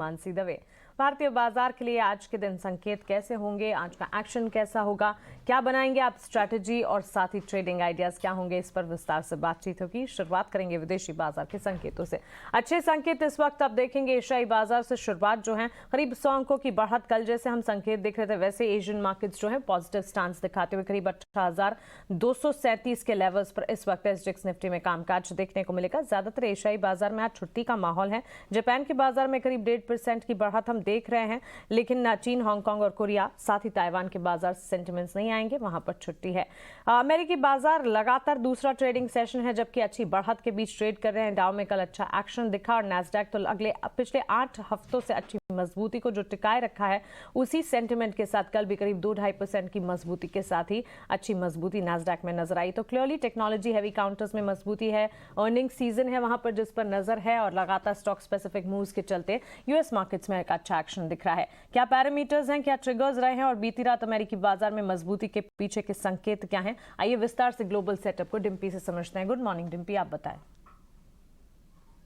मानसी दवे। भारतीय बाजार के लिए आज के दिन संकेत कैसे होंगे, आज का एक्शन कैसा होगा, क्या बनाएंगे आप स्ट्रैटेजी और साथ ही ट्रेडिंग आइडियाज क्या होंगे, इस पर विस्तार से बातचीत होगी। शुरुआत करेंगे विदेशी बाजार के संकेतों से। अच्छे संकेत इस वक्त आप देखेंगे एशियाई बाजार से शुरुआत जो है करीब 100 अंकों की बढ़त। कल जैसे हम संकेत दिख रहे थे वैसे एशियन मार्केट्स जो है पॉजिटिव स्टांस दिखाते हुए करीब 18,237 के लेवल्स पर इस वक्त एसजीएक्स निफ्टी में कामकाज देखने को मिलेगा। ज्यादातर एशियाई बाजार में आज छुट्टी का माहौल है। जापान के बाजार में करीब 1.5% की बढ़त हम देख रहे हैं, लेकिन चीन, हांगकांग और कोरिया साथ ही ताइवान के बाजार सेंटिमेंट्स नहीं आएंगे, वहां पर छुट्टी है। अमेरिकी बाजार लगातार दूसरा ट्रेडिंग सेशन है जबकि अच्छी बढ़त के बीच ट्रेड कर रहे हैं। डाउ में कल अच्छा एक्शन दिखा और नैस्डैक तो पिछले 8 हफ्तों से अच्छी मजबूती को जो टिकाए रखा है उसी सेंटिमेंट के साथ कल भी करीब 2-2.5% की मजबूती के साथ ही अच्छी मजबूती नैस्डैक में नजर आई। तो क्लियरली टेक्नोलॉजी हैवी काउंटर्स में मजबूती है, अर्निंग सीजन है वहां पर जिस पर नजर है और लगातार स्टॉक स्पेसिफिक मूव्स के चलते यूएस मार्केट्स में एक अच्छा एक्शन दिख रहा है। क्या पैरामीटर्स हैं, क्या ट्रिगर्स रहे हैं और बीती रात अमेरिकी बाजार में मजबूती के पीछे के संकेत क्या हैं, आइए विस्तार से ग्लोबल सेटअप को डिम्पी से समझते हैं। गुड मॉर्निंग डिम्पी, आप बताएं।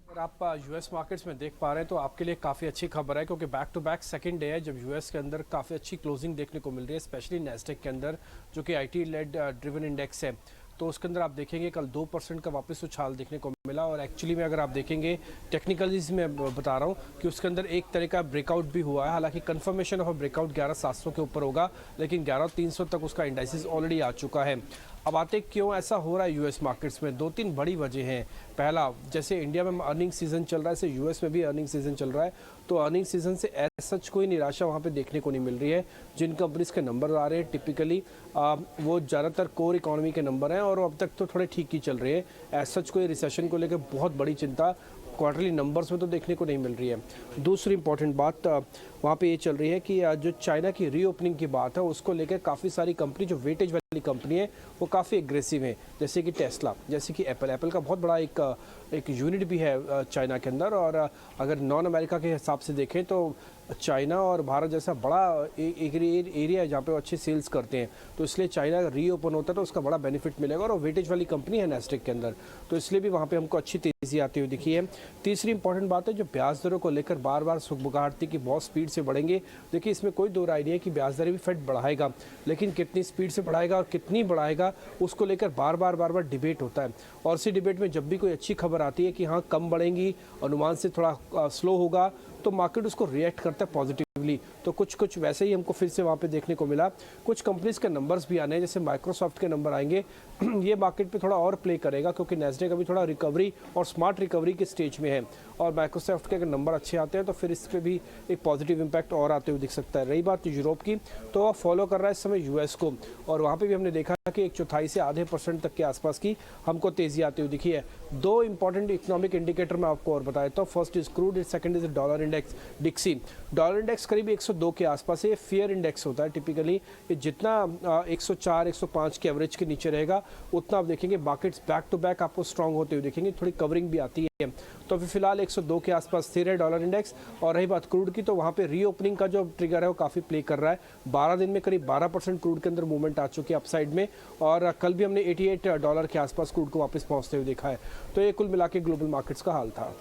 अगर आप यूएस मार्केट्स में देख पा रहे हैं तो आपके लिए काफ़ी अच्छी खबर है क्योंकि back to back second day है जब यूएस के अंदर काफ़ी अच्छी क्लोजिंग देखने को मिल रही है, स्पेशली नैस्डैक के अंदर जो कि आईटी लेड ड्रिवन इंडेक्स है। तो उसके अंदर आप देखेंगे कल 2% का वापस उछाल देखने को मिला और एक्चुअली में अगर आप देखेंगे टेक्निकलीज में बता रहा हूँ कि उसके अंदर एक तरह का ब्रेकआउट भी हुआ है। हालांकि कंफर्मेशन ऑफ ब्रेकआउट 11,700 के ऊपर होगा, लेकिन 11,300 तक उसका इंडाइसिस ऑलरेडी आ चुका है। अब आते क्यों ऐसा हो रहा है यूएस मार्केट्स में, 2-3 बड़ी वजह हैं। पहला, जैसे इंडिया में अर्निंग सीजन चल रहा है ऐसे यूएस में भी अर्निंग सीजन चल रहा है, तो अर्निंग सीजन से सच कोई निराशा वहाँ पे देखने को नहीं मिल रही है। जिन कंपनीज के नंबर आ रहे हैं टिपिकली वो ज़्यादातर कोर इकोनॉमी के नंबर हैं और अब तक तो थोड़े ठीक ही चल रहे हैं। एज सच कोई रिसेशन को लेकर बहुत बड़ी चिंता क्वार्टरली नंबर्स में तो देखने को नहीं मिल रही है। दूसरी इंपॉर्टेंट बात वहाँ पे ये चल रही है कि जो चाइना की रीओपनिंग की बात है उसको लेकर काफ़ी सारी कंपनी जो वेटेज वाली कंपनी है वो काफ़ी एग्रेसिव है, जैसे कि टेस्ला, जैसे कि एप्पल का बहुत बड़ा एक यूनिट भी है चाइना के अंदर। और अगर नॉन अमेरिका के हिसाब से देखें तो चाइना और भारत जैसा बड़ा एक एरिया है जहाँ पे वो अच्छे सेल्स करते हैं, तो इसलिए चाइना रीओपन होता है तो उसका बड़ा बेनिफिट मिलेगा और वो वेटेज वाली कंपनी है नैस्डैक के अंदर, तो इसलिए भी वहाँ पे हमको अच्छी तेज़ी आती हुई दिखी है। तीसरी इंपॉर्टेंट बात है जो ब्याज दरों को लेकर बार बार सुगबुगाहट थी कि बहुत स्पीड से बढ़ेंगे। देखिए इसमें कोई दो राय नहीं है कि ब्याज दरें भी फेड बढ़ाएगा, लेकिन कितनी स्पीड से बढ़ाएगा और कितनी बढ़ाएगा उसको लेकर बार बार डिबेट होता है। और इसी डिबेट में जब भी कोई अच्छी खबर आती है कि हाँ कम बढ़ेंगी, अनुमान से थोड़ा स्लो होगा, तो मार्केट उसको रिएक्ट करता है पॉजिटिवली। तो कुछ वैसे ही हमको फिर से वहाँ पे देखने को मिला। कुछ कंपनीज के नंबर्स भी आने हैं, जैसे माइक्रोसॉफ्ट के नंबर आएंगे ये मार्केट पे थोड़ा और प्ले करेगा क्योंकि नैस्डैक अभी थोड़ा रिकवरी और स्मार्ट रिकवरी के स्टेज में है और माइक्रोसॉफ्ट के अगर नंबर अच्छे आते हैं तो फिर इस पर भी एक पॉजिटिव इंपैक्ट और आते हुए दिख सकता है। रही बात यूरोप की, तो वह फॉलो कर रहा है इस समय यूएस को और वहाँ पर भी हमने देखा कि 1/4 से आधे % तक के आसपास की हमको तेज़ी आती हुई दिखी है। 2 इंपॉर्टेंट इकोनॉमिक इंडिकेटर मैं आपको और बताया तो first is crude, second is dollar index DXY. Dollar index करीब 102 के आसपास है, ये फेयर इंडेक्स होता है टिपिकली। ये जितना 104-105 के एवरेज के नीचे रहेगा उतना आप देखेंगे मार्केट्स बैक टू बैक आपको स्ट्रांग होते हुए देखेंगे, थोड़ी कवरिंग भी आती है। तो अभी फिलहाल 102 के आसपास स्थिर है डॉलर इंडेक्स। और रही बात क्रूड की, तो वहाँ पे रीओपनिंग का जो ट्रिगर है वो काफ़ी प्ले कर रहा है। 12 दिन में करीब 12% क्रूड के अंदर मूवमेंट आ चुकी है अपसाइड में और कल भी हमने $88 के आसपास क्रूड को वापस पहुँचते हुए देखा है। तो ये कुल मिला के ग्लोबल मार्केट्स का हाल था।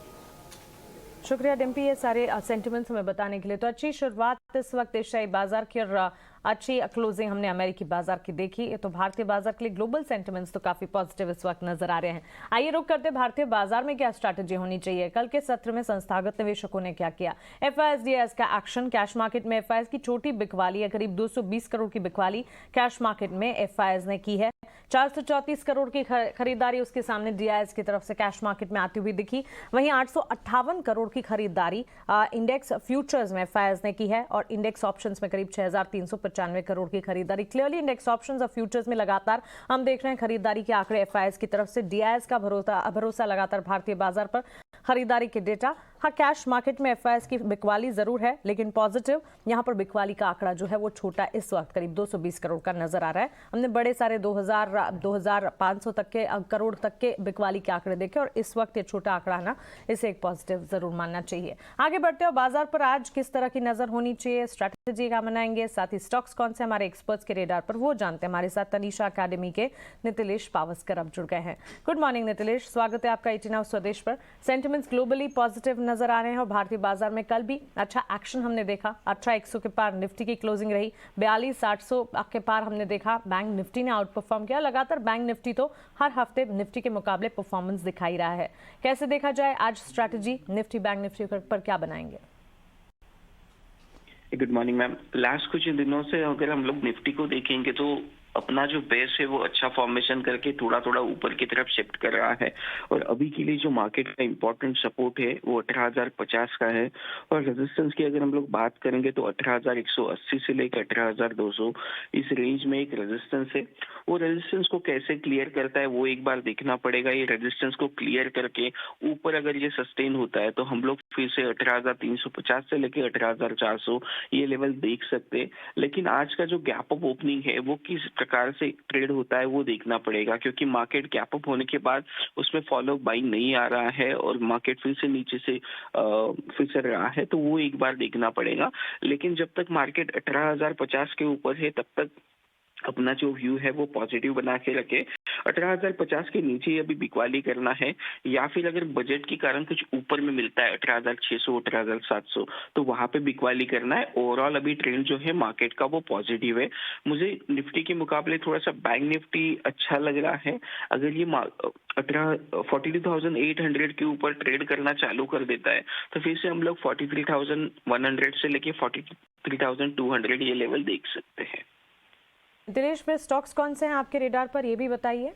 शुक्रिया डिम्पी ये सारे सेंटिमेंट्स हमें बताने के लिए। तो अच्छी शुरुआत इस वक्त एशियाई बाजार की और अच्छी क्लोजिंग हमने अमेरिकी बाजार की देखी। तो भारतीय बाजार के लिए ग्लोबल सेंटिमेंट्स तो काफी पॉजिटिव इस वक्त नजर आ रहे हैं। आइए रुक करते भारतीय बाजार में क्या स्ट्रैटेजी होनी चाहिए। कल के सत्र में संस्थागत निवेशकों ने क्या किया, एफआईएस का एक्शन। कैश मार्केट में एफआईएस की छोटी बिकवाली है, करीब 220 करोड़ की बिकवाली कैश मार्केट में एफआईएस ने की है। 434 करोड़ की खरीदारी उसके सामने डीआईएस की तरफ से कैश मार्केट में आती हुई दिखी। वहीं 858 करोड़ की खरीदारी इंडेक्स फ्यूचर्स में एफआईएस ने की है और इंडेक्स ऑप्शंस में करीब 6,395 करोड़ की खरीदारी। क्लियरली इंडेक्स ऑप्शंस और फ्यूचर्स में लगातार हम देख रहे हैं खरीदारी के आंकड़े एफआईएस की तरफ से। डीआईएस का भरोसा लगातार भारतीय बाजार पर, खरीदारी के डेटा। हाँ, कैश मार्केट में एफआईएस की बिकवाली जरूर है लेकिन पॉजिटिव, यहां पर बिकवाली का आंकड़ा जो है वो छोटा इस वक्त करीब 220 करोड़ का नजर आ रहा है। हमने बड़े सारे 2,500 तक के करोड़ तक के बिकवाली के आंकड़े देखे और इस वक्त ये छोटा आंकड़ा ना, इसे एक पॉजिटिव जरूर मानना चाहिए। आगे बढ़ते हो बाजार पर आज किस तरह की नजर होनी चाहिए, स्ट्रैटेजी क्या बनाएंगे, साथ ही स्टॉक्स कौन से हमारे एक्सपर्ट्स के रेडार पर वो जानते हैं। हमारे साथ तनीषा अकेडमी के नितिलेश पावस्कर अब जुड़ गए हैं। गुड मॉर्निंग नितिलेश, स्वागत है आपका 18 हाउस स्वदेश पर। सेंटिमेंट्स ग्लोबली पॉजिटिव नजर आ रहे हैं और भारतीय बाजार में कल भी अच्छा एक्शन हमने देखा। 18,100 के पार निफ्टी की क्लोजिंग रही, 42,800 के पार हमने देखा बैंक निफ्टी ने आउट परफॉर्म किया। लगातार बैंक निफ्टी तो हर हफ्ते निफ्टी के मुकाबले परफॉर्मेंस दिखाई रहा है। कैसे देखा जाए आज स्ट्रैटेजी निफ्टी बैंक निफ्टी पर क्या बनाएंगे? Good morning ma'am. लास्ट कुछ दिनों से अगर हम लोग निफ्टी को देखेंगे तो अपना जो बेस है वो अच्छा फॉर्मेशन करके थोड़ा थोड़ा ऊपर की तरफ शिफ्ट कर रहा है और अभी के लिए जो मार्केट का इम्पोर्टेंट सपोर्ट है वो 18,050 का है और रेजिस्टेंस की अगर हम लोग बात करेंगे तो 18,180 से लेकर 18,200 इस रेंज में एक रेजिस्टेंस है। वो रेजिस्टेंस को कैसे क्लियर करता है वो एक बार देखना पड़ेगा। ये रेजिस्टेंस को क्लियर करके ऊपर अगर ये सस्टेन होता है तो हम लोग फिर से 18,350 से लेकर 18,400 ये लेवल देख सकते हैं। लेकिन आज का जो गैप अप ओपनिंग है वो किस प्रकार से ट्रेड होता है वो देखना पड़ेगा, क्योंकि मार्केट गैप अप होने के बाद उसमें फॉलो बाइंग नहीं आ रहा है और मार्केट फिर से नीचे से फिसल रहा है, तो वो एक बार देखना पड़ेगा। लेकिन जब तक मार्केट 18,050 के ऊपर है तब तक अपना जो व्यू है वो पॉजिटिव बना के रखे। 18,050 के नीचे ही अभी बिकवाली करना है या फिर अगर बजट के कारण कुछ ऊपर में मिलता है 18,600 18,700 तो वहां पे बिकवाली करना है। ओवरऑल अभी ट्रेंड जो है मार्केट का वो पॉजिटिव है। मुझे निफ्टी के मुकाबले थोड़ा सा बैंक निफ्टी अच्छा लग रहा है। अगर ये 42,800 के ऊपर ट्रेड करना चालू कर देता है तो फिर से हम लोग 43,100 से लेके 43,200 ये लेवल देख सकते हैं। दिनेश में स्टॉक्स कौन से हैं आपके रेडार पर, ये भी बताइए।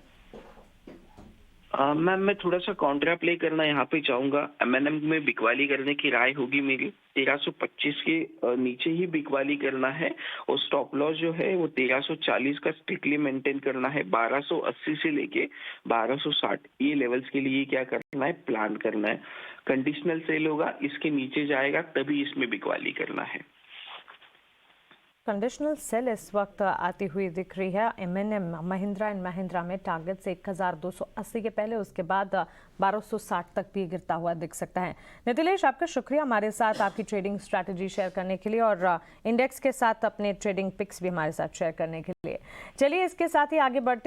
मैम मैं थोड़ा सा कॉन्ट्रा प्ले करना यहाँ पे चाहूंगा। एमएनएम में बिकवाली करने की राय होगी मेरी। 1325 के नीचे ही बिकवाली करना है और स्टॉप लॉस जो है वो 1340 का स्ट्रिक्टली मेंटेन करना है। 1280 से लेके 1260 ये लेवल्स के लिए क्या करना है, प्लान करना है। कंडीशनल सेल होगा, इसके नीचे जाएगा तभी इसमें बिकवाली करना है। कंडीशनल सेल इस वक्त आती हुई दिख रही है। एमएनएम महिंद्रा एंड महिंद्रा में टारगेट से 1,280 के पहले, उसके बाद 1,260 तक भी गिरता हुआ दिख सकता है। नितिलेश, आपका शुक्रिया हमारे साथ आपकी ट्रेडिंग स्ट्रैटेजी शेयर करने के लिए और इंडेक्स के साथ अपने ट्रेडिंग पिक्स भी हमारे साथ शेयर करने के लिए। चलिए इसके साथ ही आगे बढ़ते